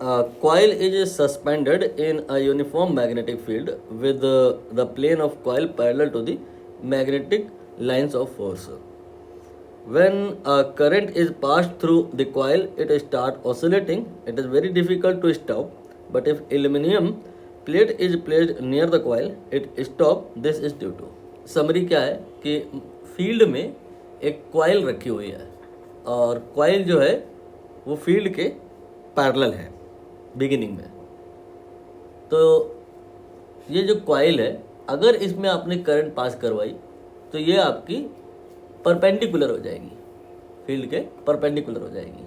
coil is suspended in a uniform magnetic field with the plane of coil parallel to the magnetic lines of force. When a current is passed through the coil, it starts oscillating. It is very difficult to stop, but if aluminum plate is placed near the coil, it stop. This is due to summary क्या है कि field में एक coil रखी हुई है और coil जो है वो फील्ड के पैरेलल है बिगिनिंग में। तो ये जो कॉइल है, अगर इसमें आपने करंट पास करवाई तो ये आपकी परपेंडिकुलर हो जाएगी, फील्ड के परपेंडिकुलर हो जाएगी।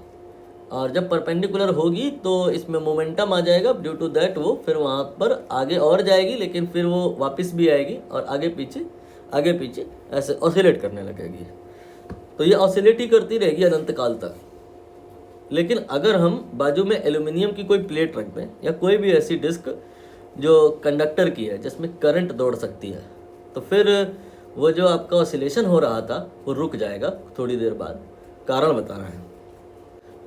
और जब परपेंडिकुलर होगी तो इसमें मोमेंटम आ जाएगा, ड्यू टू दैट वो फिर वहाँ पर आगे और जाएगी, लेकिन फिर वो वापस भी आएगी और आगे पीछे ऐसे ऑसिलेट करने लगेगी। तो ये ऑसिलेट ही करती रहेगी अनंत काल तक। लेकिन अगर हम बाजू में एल्यूमिनियम की कोई प्लेट रख दें या कोई भी ऐसी डिस्क जो कंडक्टर की है जिसमें करंट दौड़ सकती है, तो फिर वो जो आपका ऑसिलेशन हो रहा था वो रुक जाएगा थोड़ी देर बाद। कारण बता रहे हैं,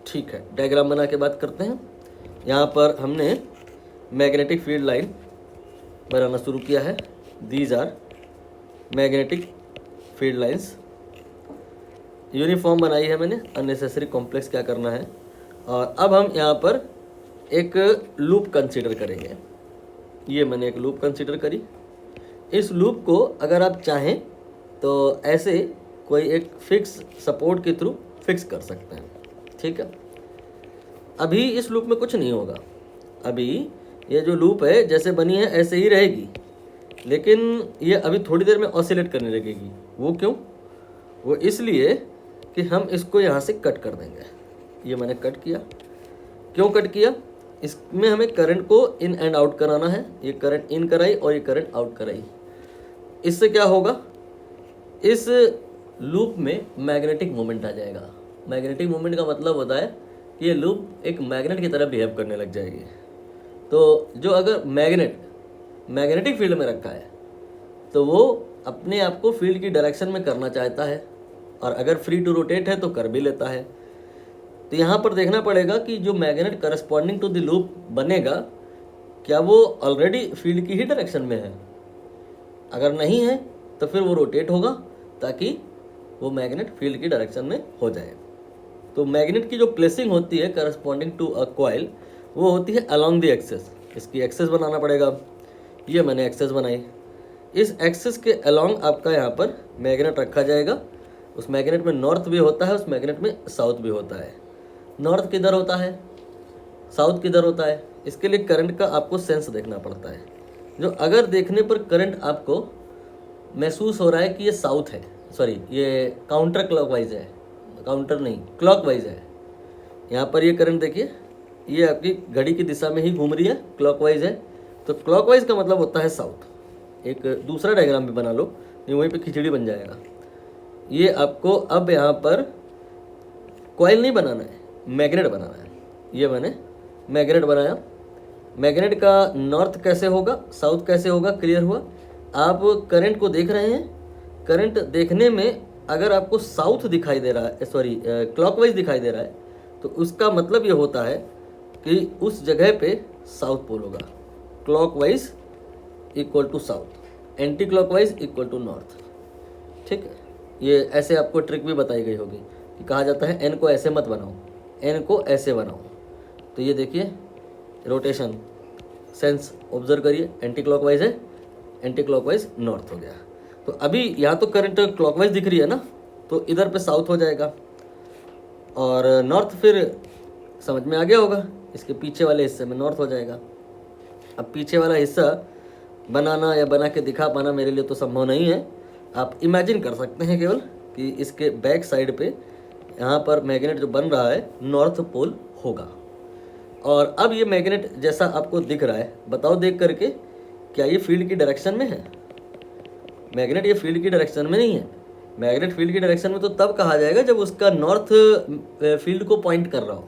ठीक है। डायग्राम बना के बात करते हैं। यहाँ पर हमने मैग्नेटिक फील्ड लाइन बनाना शुरू किया है। These are magnetic field lines. Uniform बनाई है मैंने, अननेसेसरी कॉम्प्लेक्स क्या करना है। और अब हम यहाँ पर एक लूप कंसीडर करेंगे। ये मैंने एक लूप कंसीडर करी। इस लूप को अगर आप चाहें तो ऐसे कोई एक फिक्स सपोर्ट के थ्रू फिक्स कर सकते हैं, ठीक है। अभी इस लूप में कुछ नहीं होगा, अभी ये जो लूप है जैसे बनी है ऐसे ही रहेगी, लेकिन ये अभी थोड़ी देर में ऑसिलेट करने लगेगी। वो क्यों? वो इसलिए कि हम इसको यहाँ से कट कर देंगे। ये मैंने कट किया। क्यों कट किया? इसमें हमें करंट को इन एंड आउट कराना है। ये करंट इन कराई और ये करंट आउट कराई। इससे क्या होगा? इस लूप में मैग्नेटिक मोमेंट आ जाएगा। मैग्नेटिक मोमेंट का मतलब होता है कि ये लूप एक मैग्नेट की तरह बिहेव करने लग जाएगी। तो जो अगर मैग्नेटिक फील्ड में रखा है तो वो अपने आप को फील्ड की डायरेक्शन में करना चाहता है, और अगर फ्री टू रोटेट है तो कर भी लेता है। तो यहाँ पर देखना पड़ेगा कि जो magnet corresponding to the loop बनेगा, क्या वो ऑलरेडी फील्ड की ही डायरेक्शन में है। अगर नहीं है तो फिर वो रोटेट होगा ताकि वो मैग्नेट फील्ड की डायरेक्शन में हो जाए। तो मैग्नेट की जो प्लेसिंग होती है करस्पॉन्डिंग टू अ कॉइल, वो होती है अलॉन्ग द एक्सेस। इसकी एक्सेस बनाना पड़ेगा। ये मैंने एक्सेस बनाई। इस एक्सेस के अलॉन्ग आपका यहाँ पर मैग्नेट रखा जाएगा। उस मैग्नेट में नॉर्थ भी होता है, उस मैग्नेट में साउथ भी होता है। नॉर्थ किधर होता है, साउथ किधर होता है, इसके लिए करंट का आपको सेंस देखना पड़ता है। जो अगर देखने पर करंट आपको महसूस हो रहा है कि ये साउथ है, सॉरी ये काउंटर क्लॉकवाइज है, काउंटर नहीं क्लॉकवाइज है। यहाँ पर ये करंट देखिए, ये आपकी घड़ी की दिशा में ही घूम रही है, क्लॉकवाइज है। तो क्लॉकवाइज का मतलब होता है साउथ। एक दूसरा डायग्राम भी बना लो, नहीं वहीं पे खिचड़ी बन जाएगा। ये आपको अब यहाँ पर कॉइल नहीं बनाना है, मैग्नेट बनाना है। ये मैंने मैग्नेट बनाया। मैग्नेट का नॉर्थ कैसे होगा, साउथ कैसे होगा, क्लियर हुआ। आप करंट को देख रहे हैं। करंट देखने में अगर आपको साउथ दिखाई दे रहा है, सॉरी क्लॉकवाइज दिखाई दे रहा है, तो उसका मतलब ये होता है कि उस जगह पे साउथ पोल होगा। Clockwise equal to south, anti clockwise equal to north, ठीक है। ये ऐसे आपको ट्रिक भी बताई गई होगी कि कहा जाता है एन को ऐसे मत बनाओ, एन को ऐसे बनाओ। तो ये देखिए रोटेशन सेंस ऑब्जर्व करिए, एंटी क्लॉकवाइज है, एंटी क्लॉकवाइज नॉर्थ हो गया। तो अभी यहाँ तो करंट क्लॉकवाइज दिख रही है ना, तो इधर पे साउथ हो जाएगा और नॉर्थ फिर समझ में आ गया होगा, इसके पीछे वाले हिस्से में नॉर्थ हो जाएगा। अब पीछे वाला हिस्सा बनाना या बना के दिखा पाना मेरे लिए तो संभव नहीं है। आप इमेजिन कर सकते हैं केवल कि इसके बैक साइड पे यहाँ पर मैग्नेट जो बन रहा है नॉर्थ पोल होगा। और अब ये मैग्नेट जैसा आपको दिख रहा है, बताओ देख करके, क्या ये फील्ड की डायरेक्शन में है? मैग्नेट ये फील्ड की डायरेक्शन में नहीं है। मैग्नेट फील्ड की डायरेक्शन में तो तब कहा जाएगा जब उसका नॉर्थ फील्ड को पॉइंट कर रहा हो।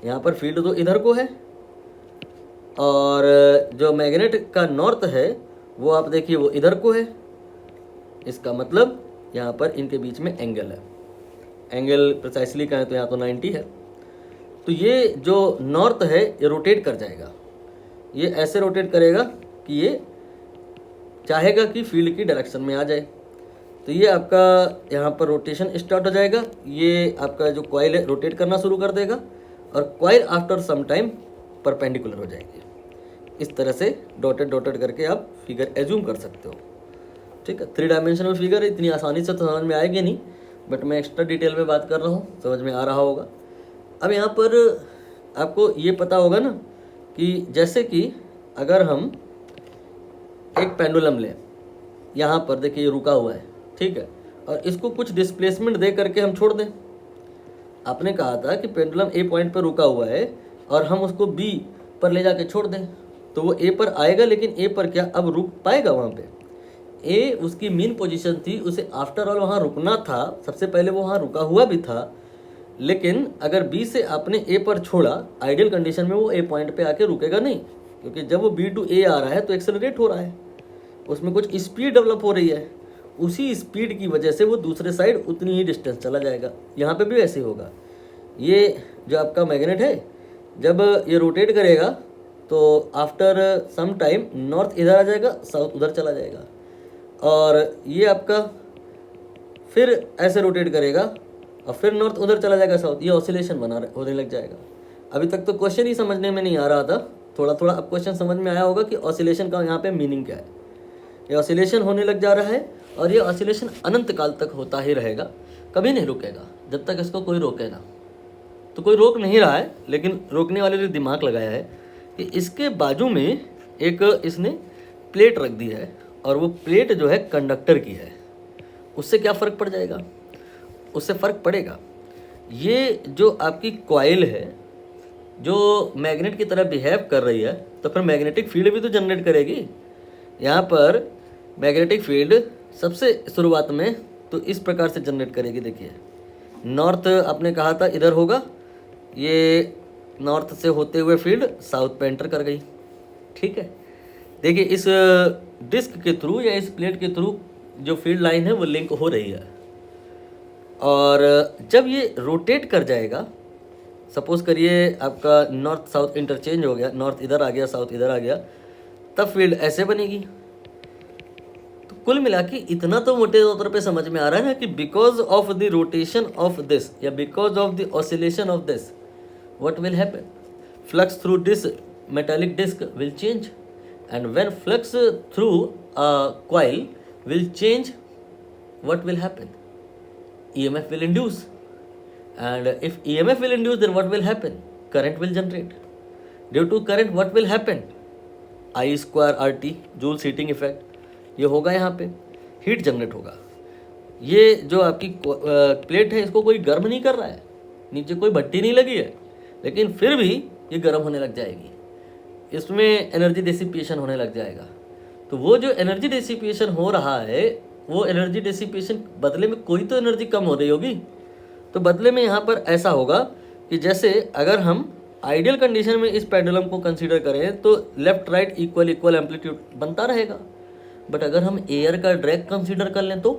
यहाँ पर फील्ड तो इधर को है और जो मैग्नेट का नॉर्थ है वो आप देखिए वो इधर को है। इसका मतलब यहाँ पर इनके बीच में एंगल है। एंगल प्रिसाइसली कहें तो यहाँ तो 90 है। तो ये जो नॉर्थ है ये रोटेट कर जाएगा, ये ऐसे रोटेट करेगा कि ये चाहेगा कि फील्ड की डायरेक्शन में आ जाए। तो ये आपका यहाँ पर रोटेशन स्टार्ट हो जाएगा, ये आपका जो कॉइल है रोटेट करना शुरू कर देगा और coil after some time perpendicular हो जाएगी। इस तरह से डॉटेड डॉटेड करके आप फिगर एज्यूम कर सकते हो। ठीक है, 3 डायमेंशनल फिगर इतनी आसानी से तो समझ में आएगी नहीं, बट मैं एक्स्ट्रा डिटेल में बात कर रहा हूँ, समझ में आ रहा होगा। अब यहाँ पर आपको ये पता होगा ना कि जैसे कि अगर हम एक पेंडुलम लें, यहाँ पर देखिए ये रुका हुआ है, ठीक है, और इसको कुछ डिस्प्लेसमेंट दे करके हम छोड़ दें। आपने कहा था कि पेंडुलम ए पॉइंट पर रुका हुआ है और हम उसको बी पर ले जाके छोड़ दें तो वो ए पर आएगा, लेकिन ए पर क्या अब रुक पाएगा? वहाँ पे ए उसकी मेन पोजीशन थी, उसे आफ्टर ऑल वहाँ रुकना था, सबसे पहले वो वहाँ रुका हुआ भी था, लेकिन अगर बी से आपने ए पर छोड़ा, आइडियल कंडीशन में वो ए पॉइंट पे आके रुकेगा नहीं, क्योंकि जब वो बी टू ए आ रहा है तो एक्सेलरेट हो रहा है, उसमें कुछ स्पीड डेवलप हो रही है, उसी स्पीड की वजह से वो दूसरे साइड उतनी ही डिस्टेंस चला जाएगा। यहाँ पे भी ऐसे होगा। ये जो आपका मैग्नेट है जब ये रोटेट करेगा तो आफ्टर सम टाइम नॉर्थ इधर आ जाएगा, साउथ उधर चला जाएगा, और ये आपका फिर ऐसे रोटेट करेगा और फिर नॉर्थ उधर चला जाएगा, साउथ, ये ऑसिलेशन होने लग जाएगा। अभी तक तो क्वेश्चन ही समझने में नहीं आ रहा था, थोड़ा थोड़ा अब क्वेश्चन समझ में आया होगा कि ऑसिलेशन का यहाँ पे मीनिंग क्या है। ये ऑसिलेशन होने लग जा रहा है और ये ऑसिलेशन अनंत काल तक होता ही रहेगा, कभी नहीं रुकेगा जब तक इसको कोई रोकेगा। तो कोई रोक नहीं रहा है, लेकिन रोकने वाले ने दिमाग लगाया है कि इसके बाजू में एक इसने प्लेट रख दी है और वो प्लेट जो है कंडक्टर की है। उससे क्या फ़र्क पड़ जाएगा? उससे फ़र्क पड़ेगा, ये जो आपकी कॉइल है जो मैग्नेट की तरह बिहेव कर रही है, तो फिर मैग्नेटिक फील्ड भी तो जनरेट करेगी। यहाँ पर मैग्नेटिक फील्ड सबसे शुरुआत में तो इस प्रकार से जनरेट करेगी। देखिए नॉर्थ आपने कहा था इधर होगा, ये नॉर्थ से होते हुए फील्ड साउथ पे एंटर कर गई। ठीक है, देखिए इस डिस्क के थ्रू या इस प्लेट के थ्रू जो फील्ड लाइन है वो लिंक हो रही है, और जब ये रोटेट कर जाएगा, सपोज करिए आपका नॉर्थ साउथ इंटरचेंज हो गया, नॉर्थ इधर आ गया, साउथ इधर आ गया, तब फील्ड ऐसे बनेगी। तो कुल मिला के इतना तो मोटे तौर पे समझ में आ रहा है ना कि because of the rotation of this या because of the oscillation of this what will happen? Flux through this metallic disc will change, and when flux through a coil will change, what will happen? EMF will induce, and if EMF will induce, then what will happen? Current will generate. Due to current, what will happen? I square RT, Joule heating effect, ये होगा, यहाँ पे heat generate होगा। ये जो आपकी plate है इसको कोई गर्म नहीं कर रहा है, नीचे कोई भट्टी नहीं लगी है, लेकिन फिर भी ये गर्म होने लग जाएगी, इसमें एनर्जी डिसिपेशन होने लग जाएगा। तो वो जो एनर्जी डिसिपेशन हो रहा है, वो एनर्जी डिसिपेशन बदले में कोई तो एनर्जी कम हो रही होगी। तो बदले में यहाँ पर ऐसा होगा कि जैसे अगर हम आइडियल कंडीशन में इस पेंडुलम को कंसीडर करें तो left right equal equal amplitude बनता रहेगा, बट अगर हम एयर का ड्रैग कंसीडर कर लें तो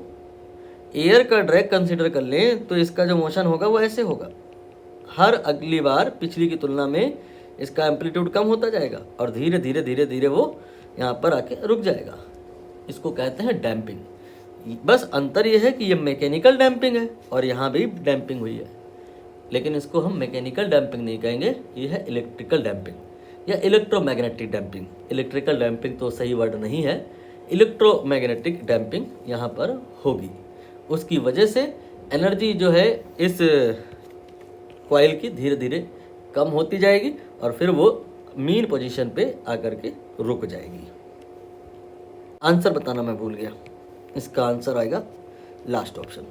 एयर का ड्रैग कंसीडर कर लें तो इसका जो मोशन होगा वो ऐसे होगा, हर अगली बार पिछली की तुलना में इसका एम्पलीट्यूड कम होता जाएगा और धीरे धीरे धीरे धीरे वो यहाँ पर आके रुक जाएगा। इसको कहते हैं डैम्पिंग। बस अंतर ये है कि ये मैकेनिकल डैम्पिंग है और यहाँ भी डैम्पिंग हुई है, लेकिन इसको हम मैकेनिकल डैम्पिंग नहीं कहेंगे, ये है इलेक्ट्रिकल डैम्पिंग या इलेक्ट्रोमैग्नेटिक डैम्पिंग। इलेक्ट्रिकल डैम्पिंग तो सही वर्ड नहीं है, इलेक्ट्रोमैग्नेटिक डैम्पिंग यहाँ पर होगी। उसकी वजह से एनर्जी जो है इस कॉइल की धीरे धीरे कम होती जाएगी और फिर वो मीन पोजीशन पे आकर के रुक जाएगी। आंसर बताना मैं भूल गया, इसका आंसर आएगा लास्ट ऑप्शन।